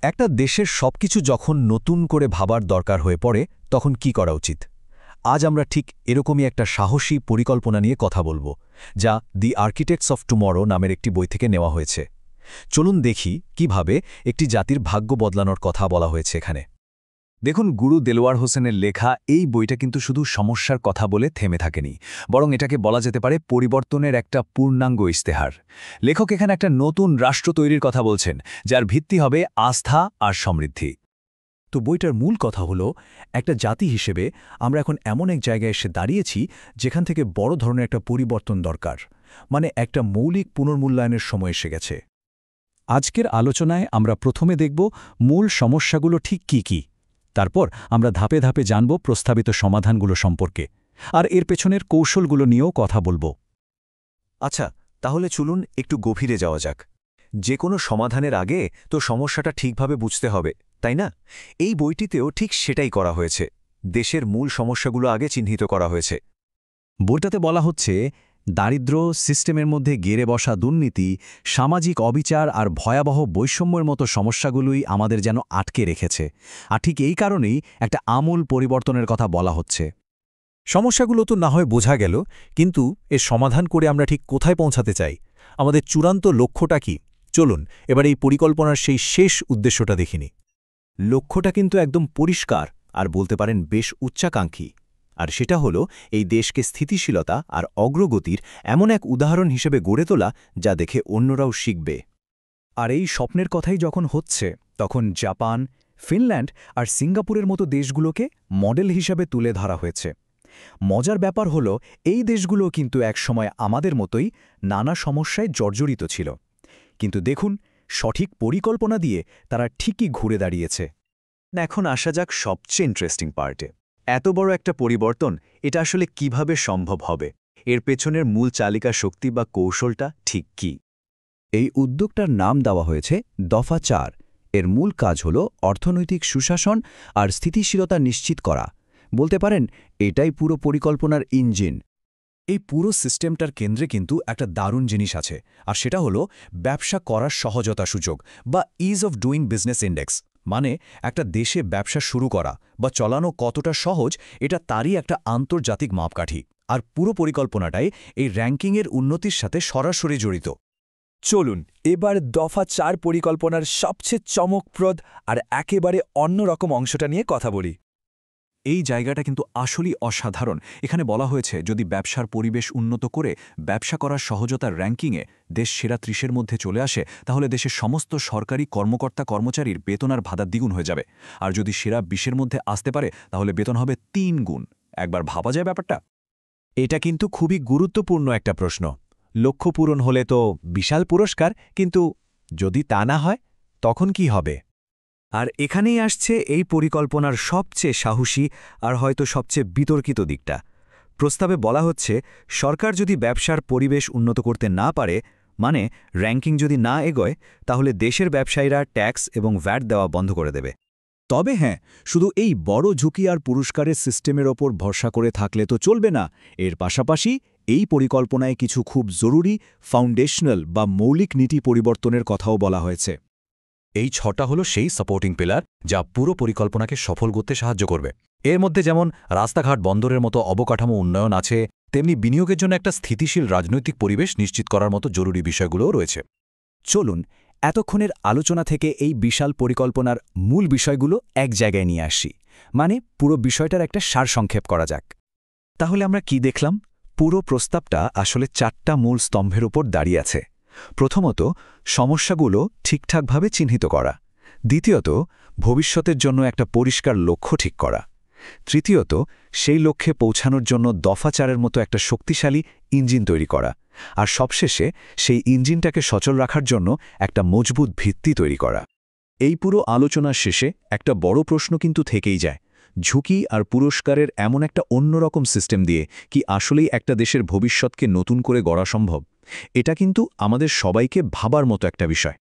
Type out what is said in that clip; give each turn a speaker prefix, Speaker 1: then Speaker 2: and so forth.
Speaker 1: একটা দেশের সবকিছু যখন নতুন করে ভাবার দরকার হয়ে পড়ে তখন কি করা উচিত? আজ আমরা ঠিক এরকমই একটা সাহসী পরিকল্পনা নিয়ে কথা বলবো, যা দি আর্কিটেক্টস অফ টুমরো নামের একটি বই থেকে নেওয়া হয়েছে। চলুন দেখি কিভাবে একটি জাতির ভাগ্য বদলানোর কথা বলা হয়েছে এখানে। দেখুন, গুরু দেলোয়ার হোসেনের লেখা এই বইটা কিন্তু শুধু সমস্যার কথা বলে থেমে থাকেনি, বরং এটাকে বলা যেতে পারে পরিবর্তনের একটা পূর্ণাঙ্গ ইশতেহার। লেখক এখানে একটা নতুন রাষ্ট্র তৈরির কথা বলছেন, যার ভিত্তি হবে আস্থা আর সমৃদ্ধি।
Speaker 2: তো বইটার মূল কথা হলো, একটা জাতি হিসেবে আমরা এখন এমন এক জায়গায় এসে দাঁড়িয়েছি যেখান থেকে বড় ধরনের একটা পরিবর্তন দরকার, মানে একটা মৌলিক পুনর্মূল্যায়নের সময় এসে গেছে।
Speaker 3: আজকের আলোচনায় আমরা প্রথমে দেখব মূল সমস্যাগুলো ঠিক কী কী। তারপর আমরা ধাপে ধাপে জানব প্রস্তাবিত সমাধানগুলো সম্পর্কে, আর এর পেছনের কৌশলগুলো নিয়েও কথা বলব।
Speaker 1: আচ্ছা, তাহলে চলুন একটু গভীরে যাওয়া যাক। যে কোনো সমাধানের আগে তো সমস্যাটা ঠিকভাবে বুঝতে হবে, তাই না? এই বইটিতেও ঠিক সেটাই করা হয়েছে। দেশের মূল সমস্যাগুলো আগে চিহ্নিত করা হয়েছে।
Speaker 3: বইটাতে বলা হচ্ছে, দারিদ্র্য, সিস্টেমের মধ্যে গেড়ে বসা দুর্নীতি, সামাজিক অবিচার আর ভয়াবহ বৈষম্যের মতো সমস্যাগুলোই আমাদের যেন আটকে রেখেছে। আর ঠিক এই কারণেই একটা আমূল পরিবর্তনের কথা বলা হচ্ছে।
Speaker 2: সমস্যাগুলো তো না হয় বোঝা গেল, কিন্তু এর সমাধান করে আমরা ঠিক কোথায় পৌঁছাতে চাই? আমাদের চূড়ান্ত লক্ষ্যটা কি? চলুন এবার এই পরিকল্পনার সেই শেষ উদ্দেশ্যটা দেখিনি।
Speaker 1: লক্ষ্যটা কিন্তু একদম পরিষ্কার, আর বলতে পারেন বেশ উচ্চাকাঙ্ক্ষী। আর সেটা হলো এই দেশকে স্থিতিশীলতা আর অগ্রগতির এমন এক উদাহরণ হিসেবে গড়ে তোলা, যা দেখে অন্যরাও শিখবে।
Speaker 2: আর এই স্বপ্নের কথাই যখন হচ্ছে, তখন জাপান, ফিনল্যান্ড আর সিঙ্গাপুরের মতো দেশগুলোকে মডেল হিসাবে তুলে ধরা হয়েছে। মজার ব্যাপার হলো, এই দেশগুলো কিন্তু একসময় আমাদের মতোই নানা সমস্যায় জর্জরিত ছিল, কিন্তু দেখুন, সঠিক পরিকল্পনা দিয়ে তারা ঠিকই ঘুরে দাঁড়িয়েছে।
Speaker 1: এখন আসা যাক সবচেয়ে ইন্টারেস্টিং পার্টে। এত বড় একটা পরিবর্তন, এটা আসলে কিভাবে সম্ভব হবে? এর পেছনের মূল চালিকা শক্তি বা কৌশলটা ঠিক কি?
Speaker 4: এই উদ্যোগটার নাম দেওয়া হয়েছে দফা ৪। এর মূল কাজ হল অর্থনৈতিক সুশাসন আর স্থিতিশীলতা নিশ্চিত করা। বলতে পারেন এটাই পুরো পরিকল্পনার ইঞ্জিন।
Speaker 2: এই পুরো সিস্টেমটার কেন্দ্রে কিন্তু একটা দারুণ জিনিস আছে, আর সেটা হলো ব্যবসা করার সহজতা সুযোগ বা is of doing business index. মানে একটা দেশে ব্যবসা শুরু করা বা চালানো কতটা সহজ, এটা তারই একটা আন্তর্জাতিক মাপকাঠি। আর পুরো পরিকল্পনাটাই এই র্যাঙ্কিংয়ের উন্নতির সাথে সরাসরি জড়িত। চলুন এবার দফা ৪ পরিকল্পনার সবচেয়ে চমকপ্রদ আর একেবারে অন্যরকম অংশটা নিয়ে কথা বলি। এই জায়গাটা কিন্তু আসলেই অসাধারণ। এখানে বলা হয়েছে, যদি ব্যবসার পরিবেশ উন্নত করে ব্যবসা করার সহজতার র্যাঙ্কিংয়ে দেশ সেরা ৩০-এর মধ্যে চলে আসে, তাহলে দেশের সমস্ত সরকারি কর্মকর্তা-কর্মচারীর বেতন আর ভাতা দ্বিগুণ হয়ে যাবে। আর যদি সেরা ২০-এর মধ্যে আসতে পারে, তাহলে বেতন হবে ৩ গুণ। একবার ভাবা যায় ব্যাপারটা?
Speaker 1: এটা কিন্তু খুবই গুরুত্বপূর্ণ একটা প্রশ্ন। লক্ষ্য পূরণ হলে তো বিশাল পুরস্কার, কিন্তু যদি তা না হয়, তখন কি হবে? আর এখানেই আসছে এই পরিকল্পনার সবচেয়ে সাহসী আর হয়তো সবচেয়ে বিতর্কিত দিকটা। প্রস্তাবে বলা হচ্ছে, সরকার যদি ব্যবসার পরিবেশ উন্নত করতে না পারে, মানে র্যাঙ্কিং যদি না এগোয়, তাহলে দেশের ব্যবসায়ীরা ট্যাক্স এবং ভ্যাট দেওয়া বন্ধ করে দেবে।
Speaker 2: তবে হ্যাঁ, শুধু এই বড় ঝুঁকি আর পুরস্কারের সিস্টেমের ওপর ভরসা করে থাকলে তো চলবে না। এর পাশাপাশি এই পরিকল্পনায় কিছু খুব জরুরি ফাউন্ডেশনাল বা মৌলিক নীতি পরিবর্তনের কথাও বলা হয়েছে।
Speaker 3: এই ৬টা হলো সেই সাপোর্টিং পিলার, যা পুরো পরিকল্পনাকে সফল করতে সাহায্য করবে। এর মধ্যে যেমন রাস্তাঘাট বন্দরের মতো অবকাঠামো উন্নয়ন আছে, তেমনি বিনিয়োগের জন্য একটা স্থিতিশীল রাজনৈতিক পরিবেশ নিশ্চিত করার মতো জরুরি বিষয়গুলোও রয়েছে।
Speaker 2: চলুন এতক্ষণের আলোচনা থেকে এই বিশাল পরিকল্পনার মূল বিষয়গুলো এক জায়গায় নিয়ে আসি, মানে পুরো বিষয়টার একটা সারসংক্ষেপ করা যাক।
Speaker 1: তাহলে আমরা কি দেখলাম? পুরো প্রস্তাবটা আসলে ৪টা মূল স্তম্ভের উপর দাঁড়িয়ে আছে। প্রথমত, সমস্যাগুলো ঠিকঠাকভাবে চিহ্নিত করা। দ্বিতীয়ত, ভবিষ্যতের জন্য একটা পরিষ্কার লক্ষ্য ঠিক করা। তৃতীয়ত, সেই লক্ষ্যে পৌঁছানোর জন্য দফা ৪-এর মতো একটা শক্তিশালী ইঞ্জিন তৈরি করা। আর সবশেষে সেই ইঞ্জিনটাকে সচল রাখার জন্য একটা মজবুত ভিত্তি তৈরি করা। এই পুরো আলোচনার শেষে একটা বড় প্রশ্ন কিন্তু থেকেই যায়, ঝুঁকি আর পুরস্কারের এমন একটা অন্যরকম সিস্টেম দিয়ে কি আসলেই একটা দেশের ভবিষ্যৎকে নতুন করে গড়া সম্ভব? এটা কিন্তু আমাদের সবাইকে ভাবার মতো একটা বিষয়।